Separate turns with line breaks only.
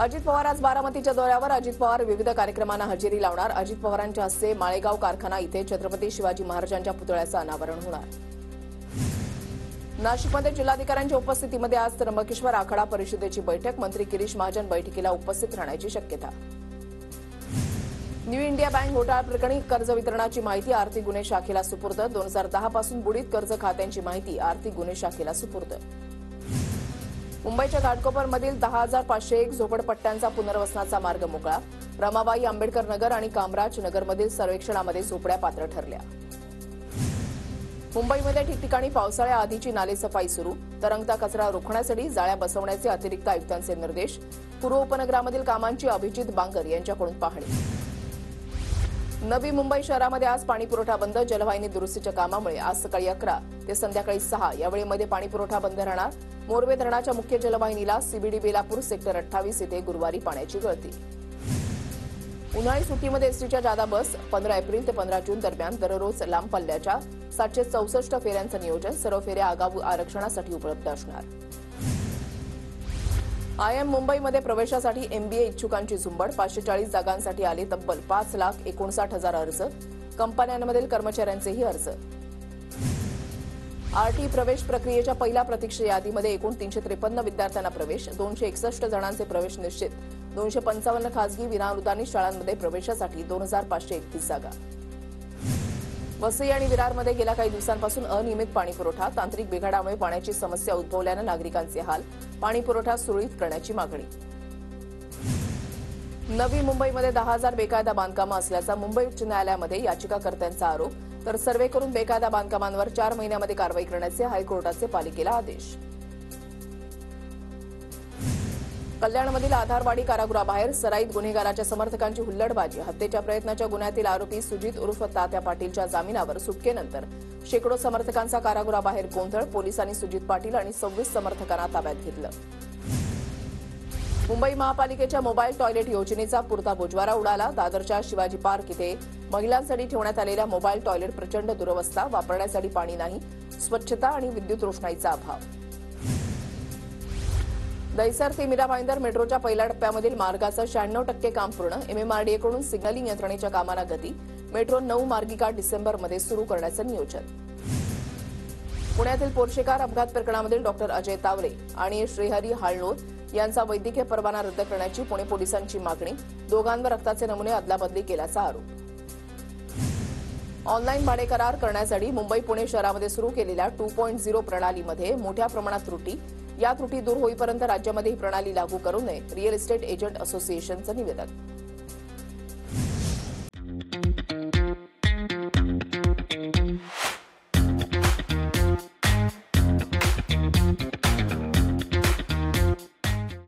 अजित पवार आज बारामतीच्या दौऱ्यावर. अजित पवार विविध कार्यक्रमांना हजेरी लावणार. अजित पवारांच्या हस्ते माळेगाव कारखाना इथे छत्रपती शिवाजी महाराजांच्या पुतळ्याचं अनावरण होणार. नाशिकमध्ये जिल्हाधिकाऱ्यांच्या उपस्थितीमध्ये आज त्र्यंबकेश्वर आखाडा परिषदेची बैठक. मंत्री गिरीश महाजन बैठकीला उपस्थित राहण्याची शक्यता. न्यू इंडिया बँक घोटाळा प्रकरणी कर्ज वितरणाची माहिती आर्थिक गुन्हे शाखेला सुपूर्द. 2010 पासून बुडीत कर्ज खात्यांची माहिती आर्थिक गुन्हे शाखेला सुपूर्द. मुंबईच्या घाटकोपरमधील 10,501 झोपडपट्ट्यांचा पुनर्वसनाचा मार्ग मोकळा. रमाबाई आंबेडकर नगर आणि कामराज नगरमधील सर्वेक्षणामध्ये झोपड्या पात्र ठरल्या. मुंबईमध्ये ठिकठिकाणी पावसाळ्याआधीची नालेसफाई सुरू. तरंगता कचरा रोखण्यासाठी जाळ्या बसवण्याचे अतिरिक्त आयुक्तांचे निर्देश. पूर्व उपनगरामधील कामांची अभिजित बांगर यांच्याकडून पाहणी. नवी मुंबई शहरामध्ये आज पाणीपुरवठा बंद. जलवाहिनी दुरुस्तीच्या कामामुळे आज सकाळी 11 ते संध्याकाळी 6 या वेळेमध्ये पाणीपुरवठा बंद राहणार. मोरवे धरणाच्या मुख्य जलवाहिनीला सीबीडी बेलापूर सेक्टर 28 येथे गुरुवारी पाण्याची गळती. उन्हाळी सुट्टीमध्ये एसटीच्या जादा बस. 15 एप्रिल ते 15 जून दरम्यान दररोज लांब पल्ल्याच्या 764 फेऱ्यांचं नियोजन. सर्व फेऱ्या आगाऊ आरक्षणासाठी उपलब्ध असणार. आयएम मुंबईमध्ये प्रवेशासाठी एमबीए इच्छुकांची झुंबड. 540 जागांसाठी आले तब्बल 5,59,000 अर्ज. कंपन्यांमधील कर्मचाऱ्यांचेही अर्ज. आरटी प्रवेश प्रक्रियेच्या पहिल्या प्रतीक्षा यादीमध्ये एकूण 353 विद्यार्थ्यांना प्रवेश. 261 जणांचे प्रवेश निश्चित. 255 खासगी विनाअनुदानित शाळांमध्ये प्रवेशासाठी 2,531 जागा. वसई आणि विरारमध्ये गेल्या काही दिवसांपासून अनियमित पाणीपुरवठा. तांत्रिक बिघाडामुळे पाण्याची समस्या उद्भवल्यानं नागरिकांचे हाल. पाणीपुरवठा सुरळीत करण्याची मागणी. नवी मुंबईमध्ये 10,000 बेकायदा बांधकामं असल्याचा मुंबई उच्च न्यायालयामध्ये याचिकाकर्त्यांचा आरोप. तर सर्व्हे करून बेकायदा बांधकामांवर 4 महिन्यामध्ये कारवाई करण्याचे हायकोर्टाचे पालिकेला आदेश. कल्याणमधील आधारवाडी कारागृहाबाहेर सराईत गुन्हेगाराच्या समर्थकांची हुल्लडबाजी. हत्येच्या प्रयत्नाच्या गुन्ह्यातील आरोपी सुजित उर्फ तात्या पाटीलच्या जामिनावर सुटकेनंतर शेकडो समर्थकांचा कारागृहाबाहेर गोंधळ. पोलिसांनी सुजित पाटील आणि 26 समर्थकांना ताब्यात घेतलं. मुंबई महापालिकेच्या मोबाईल टॉयलेट योजनेचा पुरता बोजवारा उडाला. दादरच्या शिवाजी पार्क इथे महिलांसाठी ठेवण्यात आलेल्या मोबाईल टॉयलेट प्रचंड दुरवस्था. वापरण्यासाठी पाणी नाही. स्वच्छता आणि विद्युत रोषणाईचा अभाव. दहिसर ते मीरा भाईंदर मेट्रोच्या पहिल्या टप्प्यामधील मार्गाचं 96% काम पूर्ण. एमएमआरडीएकडून सिग्नलिंग यंत्रणेच्या कामाला गती. मेट्रो 9 मार्गिका डिसेंबरमध्ये सुरू करण्याचं नियोजन. पुण्यातील पोर्शेकार अपघात प्रकरणामधील डॉक्टर अजय तावरे आणि श्रीहरी हाळनोत यांचा वैद्यकीय परवाना रद्द करण्याची पुणे पोलिसांची मागणी. दोघांवर रक्ताचे नमुने अदलाबदली केल्याचा आरोप. ऑनलाईन भाडे करार करण्यासाठी मुंबई पुणे शहरामध्ये सुरू केलेल्या 2.0 प्रणालीमध्ये मोठ्या प्रमाणात त्रुटी. या त्रुटी दूर होईपर्यंत राज्यामध्ये ही प्रणाली लागू करू नये. रिअल इस्टेट एजंट असोसिएशनचं निवेदन.